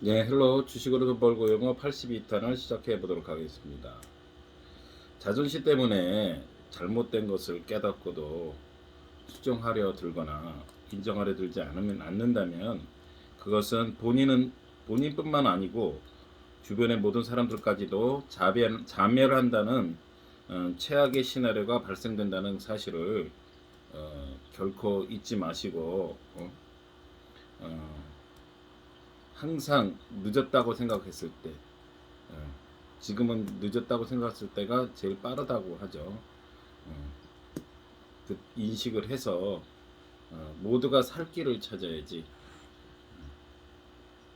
네, 헬로 주식으로 돈 벌고 영어 82탄을 시작해 보도록 하겠습니다. 자존심 때문에 잘못된 것을 깨닫고도 수정하려 들거나 인정하려 들지 않는다면 그것은 본인뿐만 아니고 주변의 모든 사람들까지도 자멸한다는 최악의 시나리오가 발생된다는 사실을 결코 잊지 마시고 항상 늦었다고 생각했을 때, 지금은 늦었다고 생각했을 때가 제일 빠르다고 하죠. 그 인식을 해서 모두가 살 길을 찾아야지.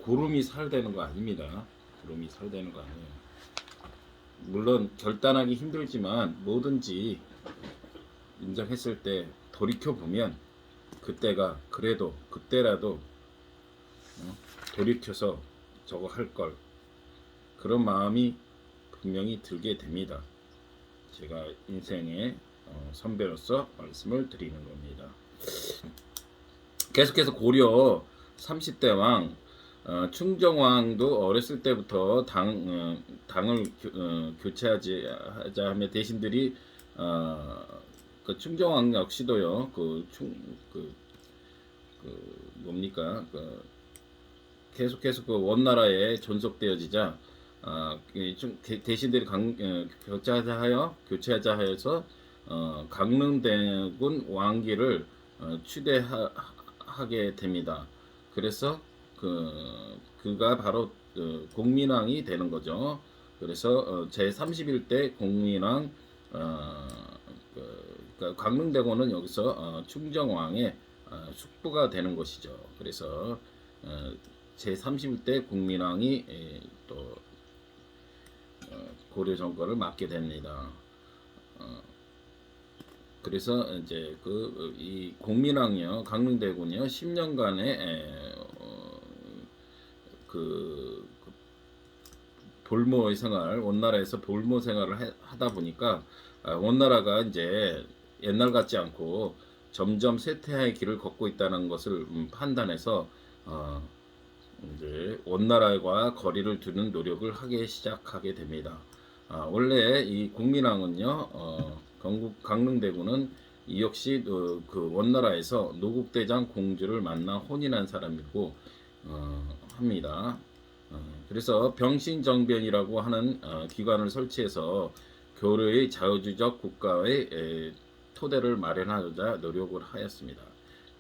구름이 살되는 거 아닙니다. 구름이 살되는 거 아니에요. 물론 결단하기 힘들지만 뭐든지 인정했을 때 돌이켜 보면 그때가 그래도 그때라도 돌이켜서 저거 할 걸, 그런 마음이 분명히 들게 됩니다. 제가 인생의 선배로서 말씀을 드리는 겁니다. 계속해서 고려 30대 왕 충정왕도 어렸을 때부터 당을 교체하자 하며 대신들이 그 충정왕 역시도요. 뭡니까? 계속해서 그 원나라에 존속되어지자 대신들이 교체하자 하여서 강릉대군 왕기를 추대하게 됩니다. 그래서 그가 바로 공민왕이 되는 거죠. 그래서 제 31대 공민왕 그러니까 강릉대군은 여기서 충정왕의 숙부가 되는 것이죠. 그래서 제 31대 국민왕이 또 고려 정권을 맡게 됩니다. 그래서 이제 이 공민왕이요, 강릉대군이요, 10년간의 볼모 생활, 원나라에서 볼모 생활을 하다 보니까 원나라가 이제 옛날 같지 않고 점점 쇠퇴의 길을 걷고 있다는 것을 판단해서 이제 원나라와 거리를 두는 노력을 하기 시작하게 됩니다. 원래 이 국민왕은요, 강릉대군은 이 역시 그 원나라에서 노국대장 공주를 만나 혼인한 사람이고 합니다. 그래서 병신정변이라고 하는 기관을 설치해서 교류의 자유주의적 국가의 토대를 마련하고자 노력을 하였습니다.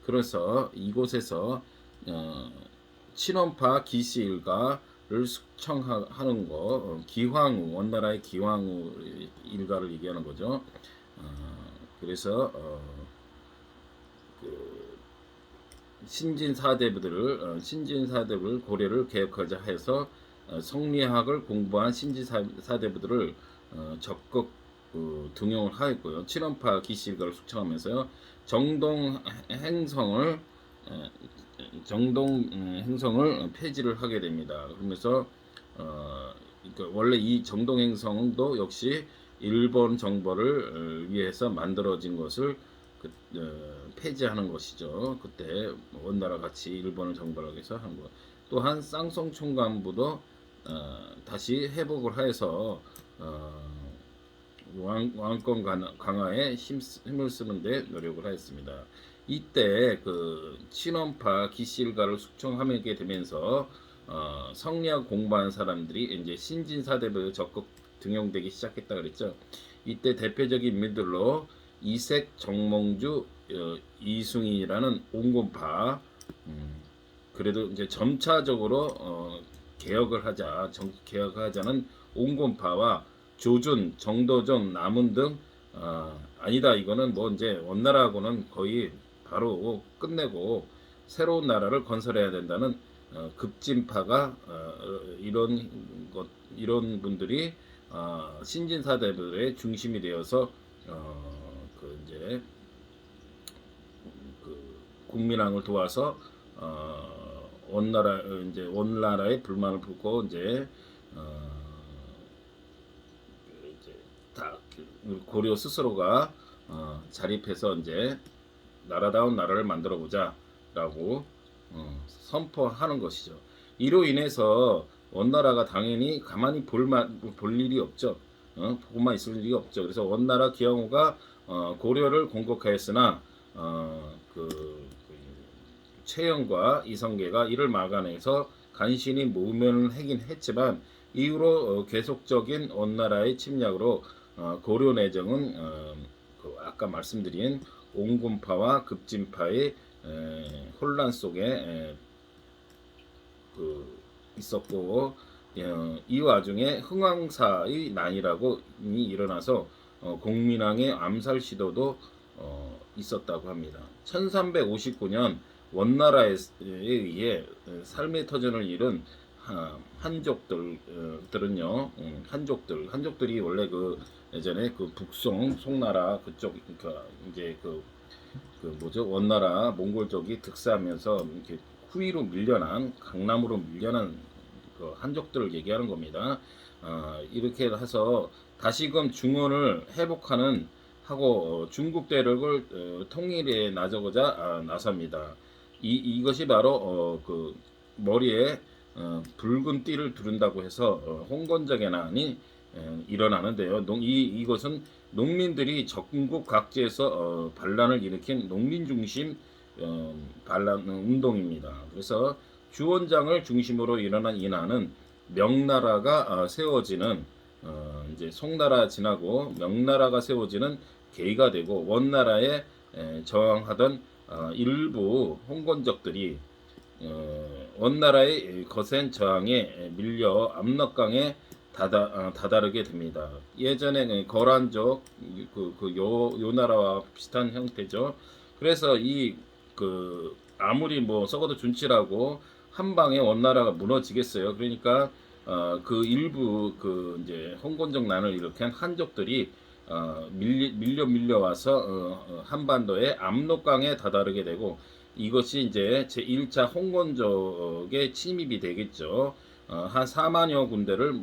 그래서 이곳에서 친원파 기씨 일가를 숙청하는 거, 기황후, 원나라의 기황후 일가를 얘기하는 거죠. 그래서 신진 사대부를 고려를 개혁하자 해서 성리학을 공부한 신진 사대부들을 적극 등용을 하였고요. 친원파 기씨 일가를 숙청하면서요. 정동 행성을 폐지를 하게 됩니다. 그러면서 그러니까 원래 이 정동 행성도 역시 일본 정벌을 위해서 만들어진 것을 폐지하는 것이죠. 그때 원나라 같이 일본을 정벌하기 위해서 한 것. 또한 쌍송 총관부도 다시 회복을 해서 왕권 강화에 힘을 쓰는데 노력을 하였습니다. 이때 그 친원파 기씨 일가를 숙청하게 되면서 성리학 공부한 사람들이 이제 신진사대부에 적극 등용되기 시작했다 그랬죠. 이때 대표적인 인물들로 이색, 정몽주, 이승이라는 온건파, 그래도 이제 점차적으로 개혁하자는 온건파와 조준, 정도전, 남은 등 아니다, 이거는 뭐 이제 원나라하고는 거의 바로 끝내고 새로운 나라를 건설해야 된다는 급진파가 이런 분들이 신진사대들의 중심이 되어서 이제 국민왕을 도와서 원나라의 불만을 품고 이제 다 고려 스스로가 자립해서 이제 나라다운 나라를 만들어 보자라고 선포하는 것이죠. 이로 인해서 원나라가 당연히 가만히 볼 일이 없죠. 보고만 있을 일이 없죠. 그래서 원나라 기영호가 고려를 공격하였으나 그 최영과 이성계가 이를 막아내서 간신히 모면을 하긴 했지만 이후로 계속적인 원나라의 침략으로 고려 내정은 그 아까 말씀드린 옹군파와 급진파의 혼란 속에 그 있었고 이 와중에 흥왕사의 난이라고 일어나서 공민왕의 암살 시도도 있었다고 합니다. 1359년 원나라에 의해 삶의 터전을 잃은 한족들은요, 한족들이 원래 그 예전에 그 북송 송나라 그쪽 그러니까 이제 그 뭐죠 원나라 몽골 쪽이 득세하면서 이렇게 후위로 밀려난 강남으로 밀려난 그 한족들을 얘기하는 겁니다. 이렇게 해서 다시금 중원을 회복하는 하고 중국 대륙을 통일에 나서고자 나섭니다. 이것이 바로 그 머리에 붉은 띠를 두른다고 해서 홍건적의 난이 일어나는데요. 이것은 농민들이 전국 각지에서 반란을 일으킨 농민 중심 반란 운동입니다. 그래서 주원장을 중심으로 일어난 이 난은 명나라가 세워지는 이제 송나라 지나고 명나라가 세워지는 계기가 되고 원나라에 저항하던 일부 홍건적들이 원나라의 거센 저항에 밀려 압록강에 다다르게 됩니다. 예전에 거란족 요 나라와 비슷한 형태죠. 그래서 아무리 뭐 썩어도 준치라고 한 방에 원나라가 무너지겠어요. 그러니까 그 일부 그 이제 홍건적 난을 일으킨 한족들이 밀려와서 한반도의 압록강에 다다르게 되고 이것이 이제 제1차 홍건적의 침입이 되겠죠. 한 4만여 군대를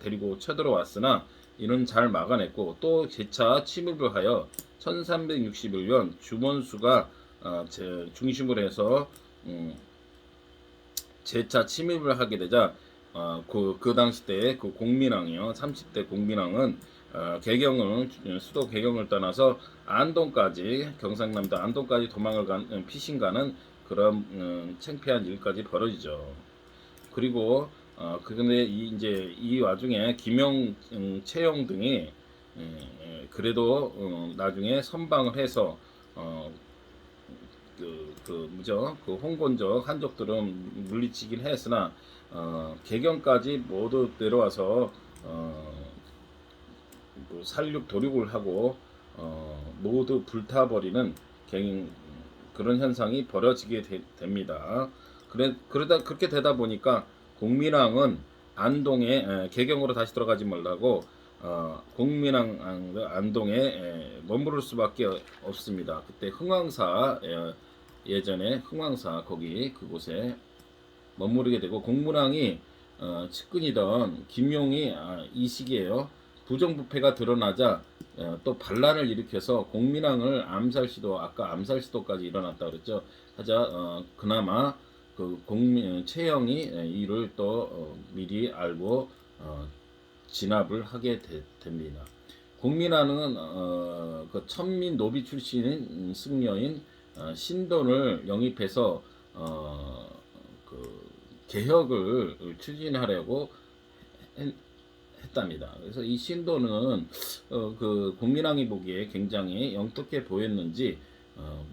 데리고 쳐들어왔으나 이는 잘 막아냈고 또 재차 침입을 하여 1361년 주문수가 중심으로 해서 재차 침입을 하게 되자 그 당시 때 그 공민왕이요 30대 공민왕은 개경을 수도 개경을 떠나서 안동까지 경상남도 안동까지 도망을 간 피신가는 그런 창피한 일까지 벌어지죠. 그리고 근데 이제 이 와중에 김영, 최영 등이 그래도 나중에 선방을 해서 뭐죠? 그 홍건적 한족들은 물리치긴 했으나 개경까지 모두 내려와서 뭐 살육 도륙을 하고 모두 불타버리는 그런 현상이 벌어지게 됩니다. 그러다 그렇게 되다 보니까 공민왕은 안동에 개경으로 다시 들어가지 말라고 공민왕 안동에 머무를 수밖에 없습니다. 그때 흥왕사 예전에 흥왕사 거기 그곳에 머무르게 되고 공민왕이 측근이던 김용이 이 시기에요. 부정부패가 드러나자 또 반란을 일으켜서 공민왕을 암살 시도 아까 암살 시도까지 일어났다 그랬죠. 하자 그나마 그 최영이 이를 또 미리 알고 진압을 하게 됩니다. 공민왕은 그 천민 노비 출신인 승려인 신돈을 영입해서 그 개혁을 추진하려고 했답니다. 그래서 이 신도는 그 공민왕이 보기에 굉장히 영특해 보였는지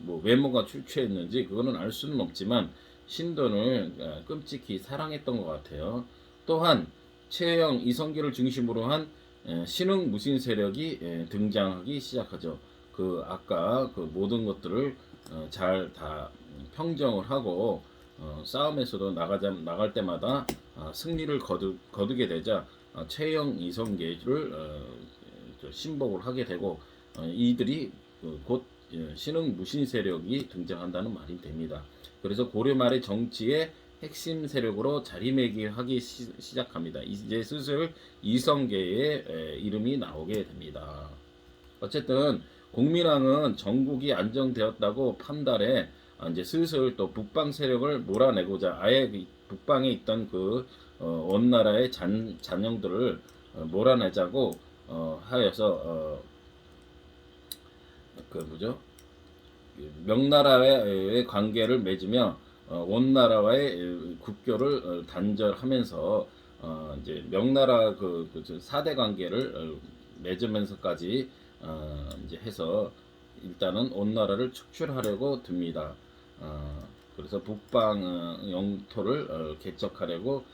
뭐 외모가 출중했는지 그거는 알 수는 없지만 신돈을 끔찍히 사랑했던 것 같아요. 또한 최영, 이성계를 중심으로 한 신흥 무신 세력이 등장하기 시작하죠. 그 아까 그 모든 것들을 잘 다 평정을 하고 싸움에서도 나갈 때마다 승리를 거두게 되자 최영, 이성계를 신복을 하게 되고 이들이 곧 신흥 무신 세력이 등장한다는 말이 됩니다. 그래서 고려 말의 정치의 핵심 세력으로 자리매김하기 시작합니다. 이제 슬슬 이성계의 이름이 나오게 됩니다. 어쨌든 공민왕은 전국이 안정되었다고 판단해 이제 슬슬 또 북방 세력을 몰아내고자 아예 북방에 있던 원나라의 잔영들을 몰아내자고 하여서 뭐죠? 명나라와의 관계를 맺으며 원나라와의 국교를 단절하면서 이제 명나라 4대 관계를 맺으면서까지 이제 해서 일단은 원나라를 축출하려고 듭니다. 그래서 북방 영토를 개척하려고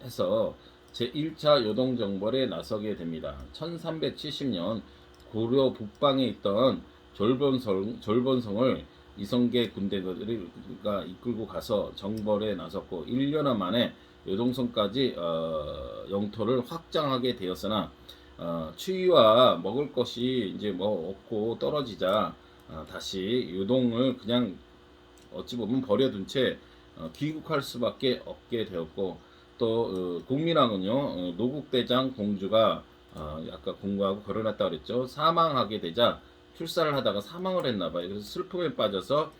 해서 제1차 요동정벌에 나서게 됩니다. 1370년 고려 북방에 있던 졸본성을 이성계 군대가 이끌고 가서 정벌에 나섰고 1년 만에 요동성까지 영토를 확장하게 되었으나 추위와 먹을 것이 이제 뭐 없고 떨어지자 다시 요동을 그냥 어찌 보면 버려둔 채 귀국할 수밖에 없게 되었고 또 공민왕은요 노국대장 공주가 아까 공부하고 결혼했다 그랬죠. 사망하게 되자 출산을 하다가 사망을 했나봐요. 그래서 슬픔에 빠져서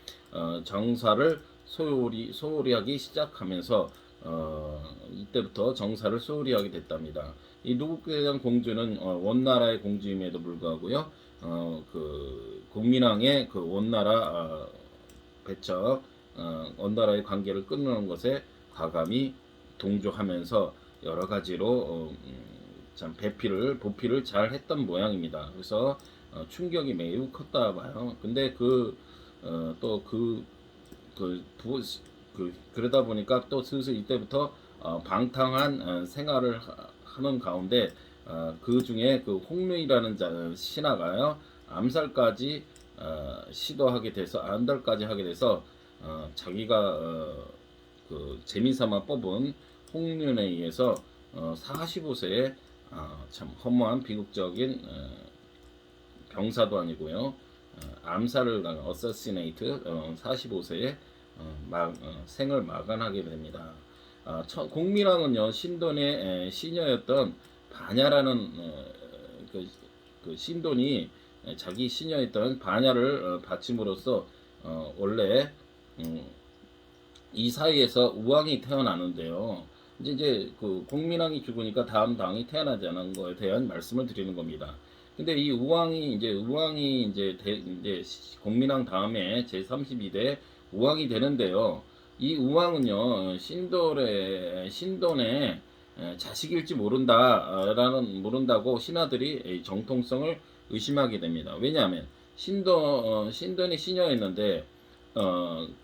정사를 소홀히 하기 시작하면서 이때부터 정사를 소홀히 하게 됐답니다. 이 노국대장 공주는 원나라의 공주임에도 불구하고요 공민왕의 원나라 배척 원나라의 관계를 끊는 것에 과감히 동조하면서 여러 가지로 참 보필을 잘 했던 모양입니다. 그래서 충격이 매우 컸다 봐요. 근데 그러다 보니까 또 슬슬 이때부터 방탕한 생활을 하는 가운데 그 중에 홍루이라는 신하가요 암살까지 시도하게 돼서 안달까지 하게 돼서 자기가 재미삼아 뽑은 홍련에 의해서 45세에 참 허무한 비극적인 병사도 아니고요 암살을 당한 어서시네이트 45세에 생을 마감하게 됩니다. 공민왕은요 신돈의 시녀였던 반야라는 신돈이 자기 시녀였던 반야를 바침으로써 원래 이 사이에서 우왕이 태어나는데요. 이제 공민왕이 죽으니까 다음 당이 태어나지 않은 거에 대한 말씀을 드리는 겁니다. 근데 이 우왕이 이제 공민왕 다음에 제 32대 우왕이 되는데요. 이 우왕은요 신돈의 자식일지 모른다고 신하들이 정통성을 의심하게 됩니다. 왜냐하면 신돈이 시녀였는데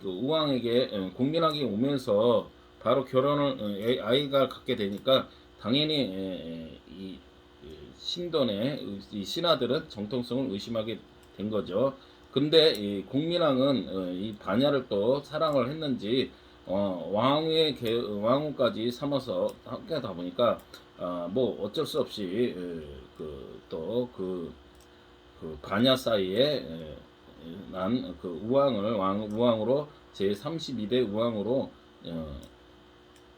우왕에게 공민왕이 오면서 바로 결혼을 아이가 갖게 되니까 당연히 이 신돈의 이 신하들은 정통성을 의심하게 된 거죠. 근데 이 공민왕은 이 반야를 또 사랑을 했는지 왕후까지 삼아서 함께 하다 보니까 뭐 어쩔 수 없이 반야 사이에 난 우왕으로 제 32대 우왕으로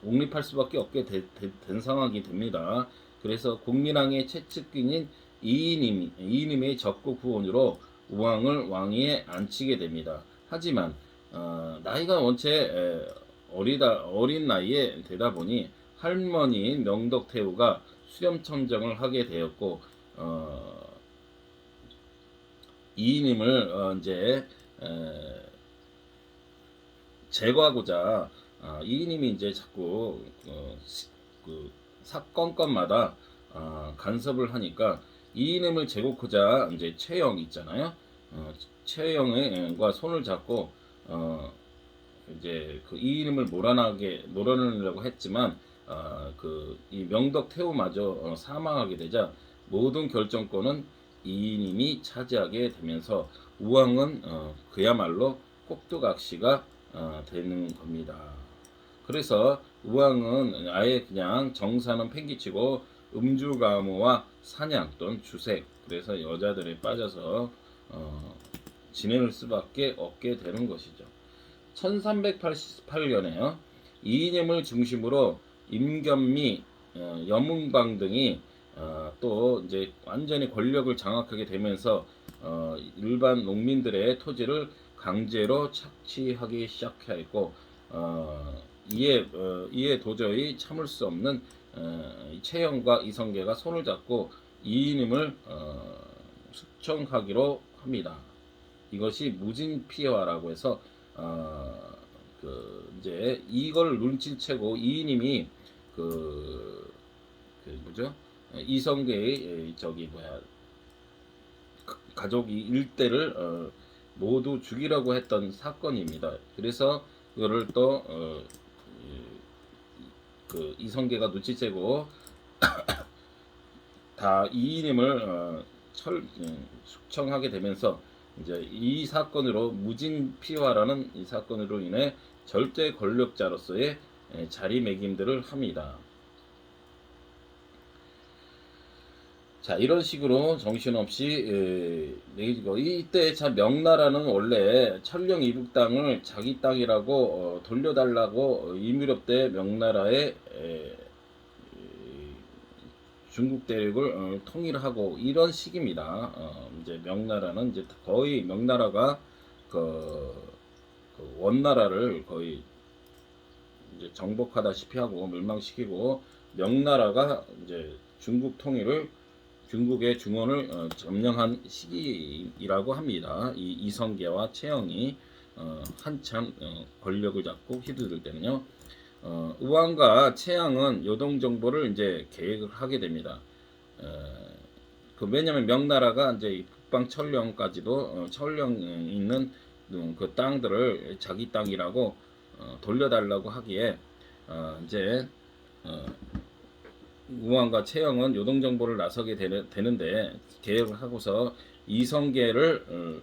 옹립할 수밖에 없게 된 상황이 됩니다. 그래서 공민왕의 최측근인 이이님의 적국 후원으로 우왕을 왕위에 앉히게 됩니다. 하지만 나이가 원체 어린 나이에 되다 보니 할머니인 명덕태후가 수렴청정을 하게 되었고 이이님을 이제 제거하고자 이이님이 이제 자꾸 사건마다 간섭을 하니까 이이님을 제거하고자 이제 최영 있잖아요. 최영과 손을 잡고 이제 이이님을 몰아내려고 했지만 이 명덕태후마저 사망하게 되자 모든 결정권은 이이님이 차지하게 되면서 우왕은 그야말로 꼭두각시가 되는 겁니다. 그래서 우왕은 아예 그냥 정사는 팽개치고 음주가무와 사냥 또는 주색, 그래서 여자들에 빠져서 지낼 수밖에 없게 되는 것이죠. 1388년에요. 이이님을 중심으로 임견미, 여문방 등이 또 이제 완전히 권력을 장악하게 되면서 일반 농민들의 토지를 강제로 착취하기 시작했고 이에 도저히 참을 수 없는 채영과 이성계가 손을 잡고 이인임을 숙청하기로 합니다. 이것이 무진피화라고 해서 이제 이걸 눈치채고 이인임이 뭐죠? 이성계의 가족 일대를 모두 죽이라고 했던 사건입니다. 그래서 그거를 또 이성계가 눈치채고 다 이인임을 숙청하게 되면서 이제 이 사건으로 무진피화라는 이 사건으로 인해 절대 권력자로서의 자리매김들을 합니다. 자, 이런 식으로 정신없이 이때 참 명나라는 원래 천령 이북 땅을 자기 땅이라고 돌려달라고 이무렵 때 명나라의 중국 대륙을 통일하고 이런 시기입니다. 이제 명나라는 이제 거의 명나라가 그 원나라를 거의 이제 정복하다시피 하고 멸망시키고 명나라가 이제 중국의 중원을 점령한 시기이라고 합니다. 이 이성계와 채영이 한참 권력을 잡고 휘두를 때는요. 우왕과 채양은 요동 정보를 이제 계획을 하게 됩니다. 왜냐하면 명나라가 이제 북방 천령까지도 천령 있는 그 땅들을 자기 땅이라고 돌려달라고 하기에 이제 우왕과 채영은 요동 정보를 나서게 되는데 계획을 하고서 이성계를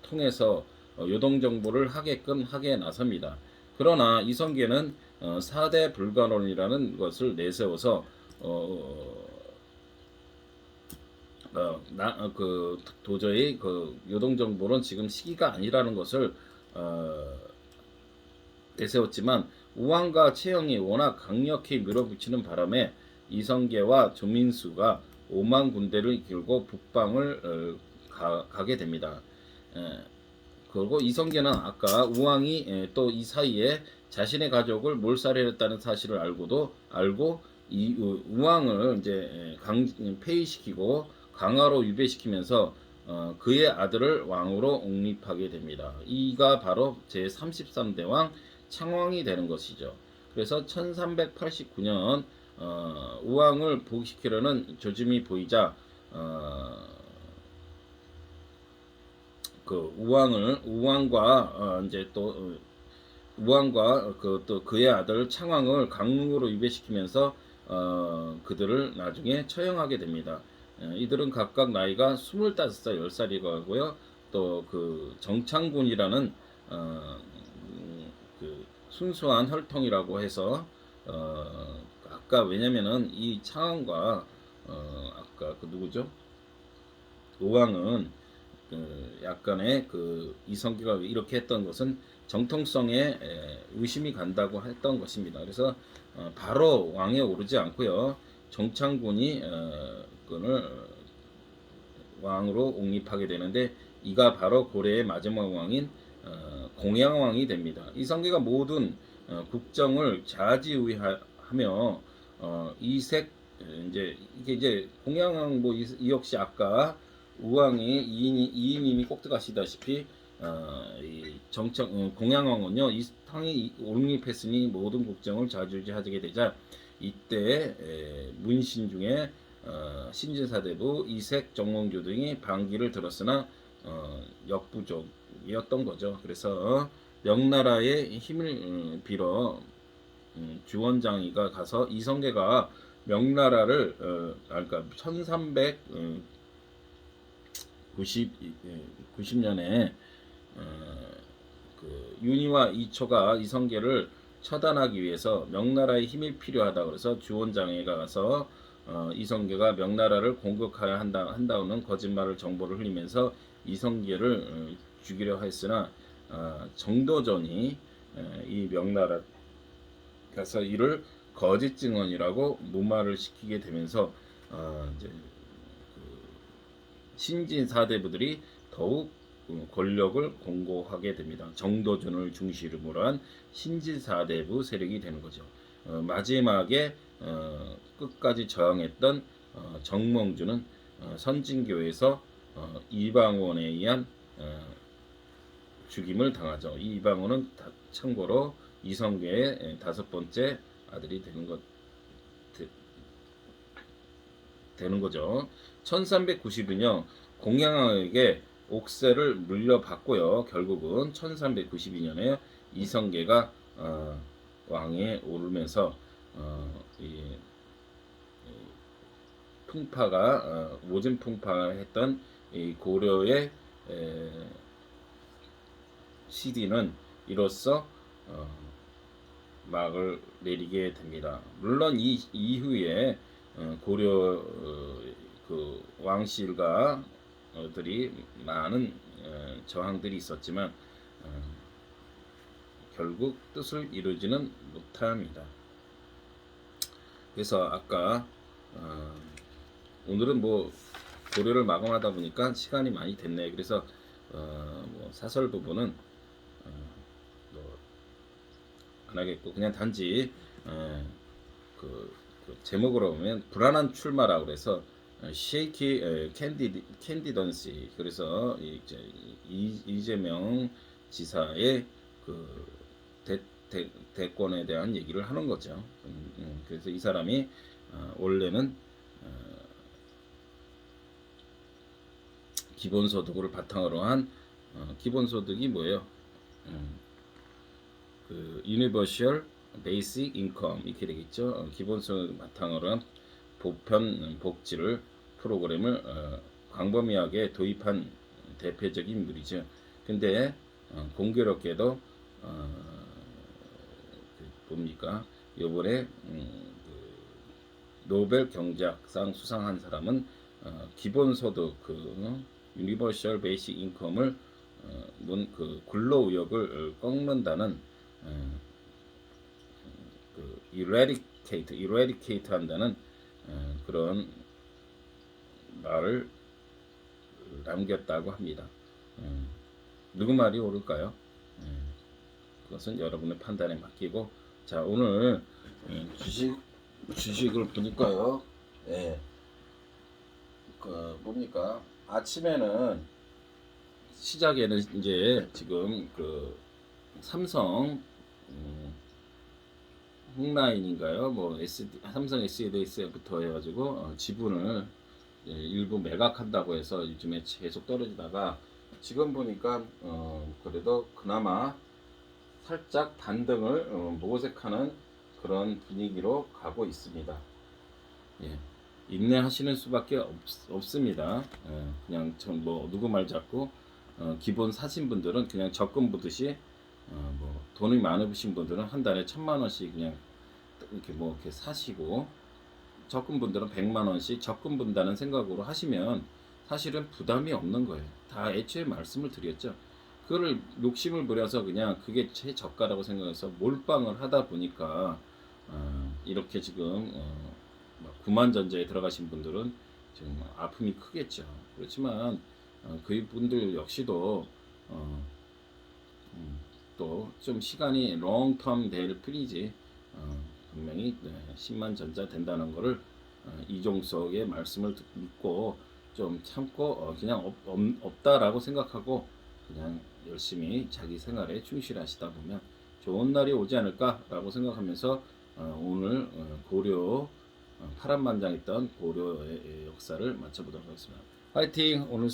통해서 요동 정보를 하게끔 하게 나섭니다. 그러나 이성계는 4대 불가론이라는 것을 내세워서 도저히 요동 정보는 지금 시기가 아니라는 것을 내세웠지만 우왕과 채영이 워낙 강력히 밀어붙이는 바람에 이성계와 조민수가 5만 군대를 이끌고 북방을 가게 됩니다. 그리고 이성계는 아까 우왕이 또 이 사이에 자신의 가족을 몰살했다는 사실을 알고 이 우왕을 이제 폐위시키고 강화로 유배시키면서 그의 아들을 왕으로 옹립하게 됩니다. 이가 바로 제33대 왕 창왕이 되는 것이죠. 그래서 1389년 우왕을 복위시키려는 조짐이 보이자 우왕과 이제 또 우왕과 또 그의 아들 창왕을 강릉으로 유배시키면서 그들을 나중에 처형하게 됩니다. 이들은 각각 나이가 25살, 10살이고 하고요. 또 정창군이라는 순수한 혈통이라고 해서 아까 왜냐면은 이 창왕과 아까 누구죠? 우왕은 약간의 이성계가 이렇게 했던 것은 정통성에 의심이 간다고 했던 것입니다. 그래서 바로 왕에 오르지 않고요. 정창군이 그를 왕으로 옹립하게 되는데 이가 바로 고려의 마지막 왕인 공양왕이 됩니다. 이성계가 모든 국정을 좌지우지하며 이색 이게 공양왕 이 역시 아까 우왕이 이인님이 꼭 들어가시다시피 공양왕은요 이 탕이 옹립했으니 모든 국정을 좌지우지하게 되자 이때 문신 중에 신진사대부 이색 정몽주 등이 반기를 들었으나 역부족이었던 거죠. 그래서 명나라의 힘을 빌어 주원장이가 가서 이성계가 명나라를 그러니까 1390년에 윤희와 이초가 이성계를 처단하기 위해서 명나라의 힘이 필요하다 그래서 주원장에가 가서 이성계가 명나라를 공격하여 한다는 거짓말을 정보를 흘리면서 이성계를 죽이려 했으나 정도전이 이 명나라 가서 이를 거짓 증언이라고 무마를 시키게 되면서 이제 신진 사대부들이 더욱 권력을 공고하게 됩니다. 정도준을 중심으로 한 신진사대부 세력이 되는 거죠. 마지막에 끝까지 저항했던 정몽주는 선진교에서 이방원에 의한 죽임을 당하죠. 이 이방원은 참고로 이성계의 5번째 아들이 되는 거죠. 1392년 공양왕에게 옥세를 물려받고요. 결국은 1392년에 이성계가 왕에 오르면서 이 풍파가 모진 풍파가 했던 이 고려의 시디는 이로써 막을 내리게 됩니다. 물론 이 이후에 고려 그 왕실가들이 많은 저항들이 있었지만 결국 뜻을 이루지는 못합니다. 그래서 아까 오늘은 뭐 고려를 마감하다 보니까 시간이 많이 됐네. 그래서 뭐 사설 부분은 안 하겠고 그냥 단지 그 제목으로 보면 불안한 출마라고 그래서 쉐이키 캔디던시 그래서 이재명 지사의 그 대권에 대한 얘기를 하는 거죠. 그래서 이 사람이 원래는 기본소득을 바탕으로 한 기본소득이 뭐예요? 그 유니버셜 베이직 인컴 이렇게 되겠죠. 기본소득을 바탕으로 한 보편 복지를 프로그램을 광범위하게 도입한 대표적인 인물이죠. 근데 공교롭게도 뭡니까? 요번에 노벨 경제학상 수상한 사람은 기본소득 유니버셜 베이직 인컴을 그 근로의욕을 꺾는다는 그 이레디케이트 한다는 그런 말을 남겼다고 합니다. 누구 말이 옳을까요? 그것은 여러분의 판단에 맡기고 자 오늘 주식을 보니까요. 뭡니까 아침에는 시작에는 이제 지금 그 삼성 홍라인인가요? 뭐 삼성 SDS부터 해가지고 지분을 일부 매각한다고 해서 요즘에 계속 떨어지다가 지금 보니까 그래도 그나마 살짝 반등을 모색하는 그런 분위기로 가고 있습니다. 예. 인내하시는 수밖에 없습니다. 그냥 뭐 누구 말 잡고 기본 사신 분들은 그냥 적금 보듯이 뭐 돈이 많으신 분들은 한 달에 1,000만 원씩 그냥 이렇게 사시고 적금 분들은 100만 원씩 적금 분다는 생각으로 하시면 사실은 부담이 없는 거예요. 다 애초에 말씀을 드렸죠. 그거를 욕심을 부려서 그냥 그게 최저가라고 생각해서 몰빵을 하다 보니까 이렇게 지금 구만전자에 들어가신 분들은 지금 아픔이 크겠죠. 그렇지만 그분들 역시도 또 좀 시간이 롱텀 될 뿐이지 분명히 10만 전자 된다는 거를 이종석의 말씀을 믿고 좀 참고 그냥 없다라고 생각하고 그냥 열심히 자기 생활에 충실하시다 보면 좋은 날이 오지 않을까라고 생각하면서 오늘 고려 파란만장했던 고려의 역사를 마쳐보도록 하겠습니다. 화이팅! 오늘